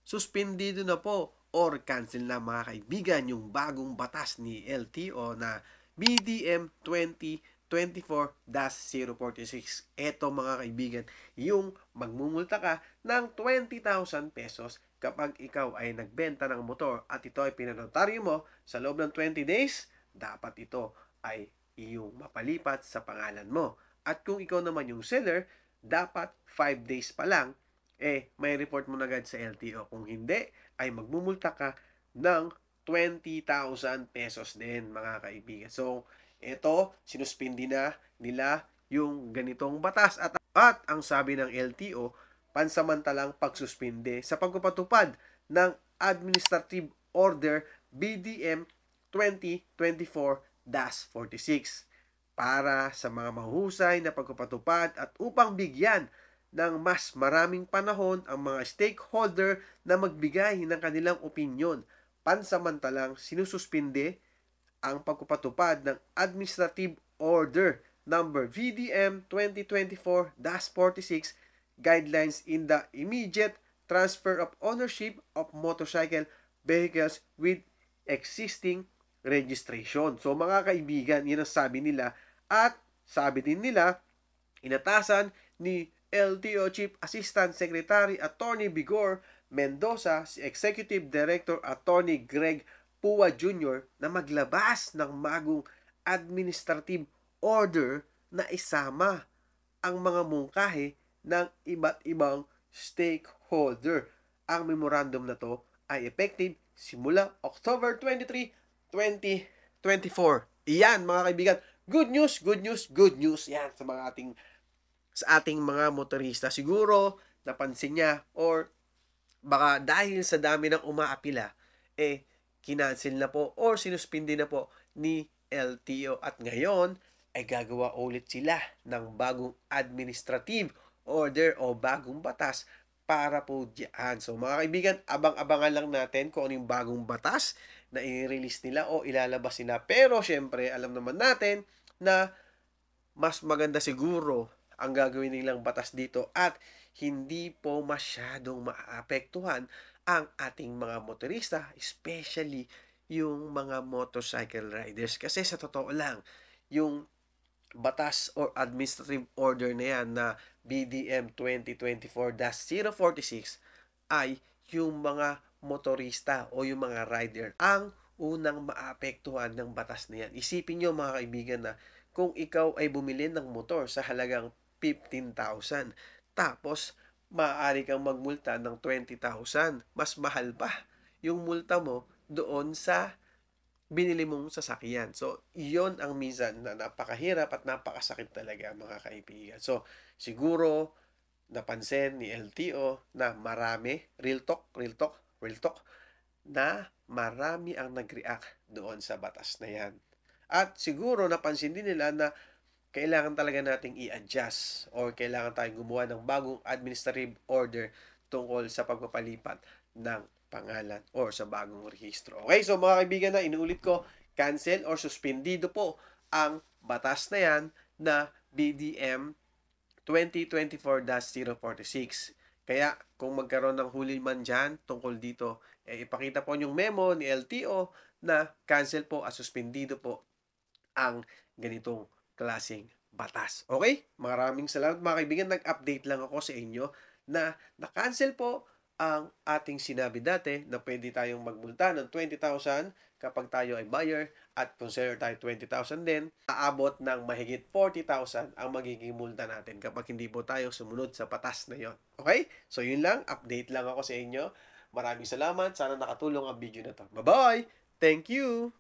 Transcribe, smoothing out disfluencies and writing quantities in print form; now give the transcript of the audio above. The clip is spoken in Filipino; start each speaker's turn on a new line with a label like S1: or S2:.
S1: suspendido na po or cancel na mga kaibigan yung bagong batas ni LTO na BDM 2024-046. Ito mga kaibigan, yung magmumulta ka ng 20,000 pesos kapag ikaw ay nagbenta ng motor at ito ay pinanotaryo mo sa loob ng 20 days, dapat ito ay iyong mapalipat sa pangalan mo. At kung ikaw naman yung seller, dapat 5 days pa lang may report mo na agad sa LTO. Kung hindi, ay magmumulta ka ng 20,000 pesos din mga kaibigan. So, ito, sinuspindi na nila yung ganitong batas at ang sabi ng LTO, pansamantalang pagsuspinde sa pagpapatupad ng Administrative Order BDM 2024-46 para sa mga mahusay na pagpapatupad at upang bigyan ng mas maraming panahon ang mga stakeholder na magbigay ng kanilang opinyon. Pansamantalang sinususpinde ang pagpapatupad ng Administrative Order number VDM 2024-46 guidelines in the immediate transfer of ownership of motorcycle vehicles with existing registration. So mga kaibigan, yun ang sabi nila at sabi din nila, inatasan ni LTO Chief Assistant Secretary Attorney Bigor Mendoza, si Executive Director Attorney Greg Pua Jr. na maglabas ng bagong administrative order na isama ang mga mungkahi ng iba't ibang stakeholder. Ang memorandum na to ay effective simula October 23, 2024. Iyan mga kaibigan, good news, good news, good news. Yan sa ating mga motorista. Siguro napansin niya or baka dahil sa dami ng umaapila, kinancel na po or sinuspindi na po ni LTO at ngayon ay gagawa ulit sila ng bagong administrative order o bagong batas para po diyan. So mga kaibigan, abang-abangan lang natin kung ano yung bagong batas na i-release nila o ilalabas nila. Pero syempre, alam naman natin na mas maganda siguro ang gagawin nilang batas dito at hindi po masyadong maapektuhan ang ating mga motorista, especially yung mga motorcycle riders. Kasi sa totoo lang, yung batas or administrative order na yan na BDM 2024-046 ay yung mga motorista o yung mga rider ang unang maapektuhan ng batas na yan. Isipin nyo mga kaibigan na kung ikaw ay bumili ng motor sa halagang 15,000 tapos maaari kang magmulta ng 20,000, mas mahal pa yung multa mo doon sa binili mong sasakyan. So, iyon ang minsan na napakahirap at napakasakit talaga mga kaibigan. So, siguro napansin ni LTO na marami, real talk, na marami ang nag-react doon sa batas na yan. At siguro napansin din nila na kailangan talaga nating i-adjust or kailangan tayong gumawa ng bagong administrative order tungkol sa pagpapalipat ng pangalan or sa bagong rehistro. Okay, so mga kaibigan na inuulit ko, cancel or suspendido po ang batas na yan na BDM 2024-046. Kaya kung magkaroon ng huli man dyan tungkol dito, ipakita po yung memo ni LTO na cancel po at suspendido po ang ganitong klaseng batas. Okay? Maraming salamat mga kaibigan. Nag-update lang ako sa inyo na na-cancel po ang ating sinabi dati na pwede tayong magmulta ng 20,000 kapag tayo ay buyer at kung seller tayo 20,000 din, aabot ng mahigit 40,000 ang magiging multa natin kapag hindi po tayo sumunod sa batas na yon. Okay? So yun lang, update lang ako sa inyo. Maraming salamat. Sana nakatulong ang video na to. Bye-bye! Thank you!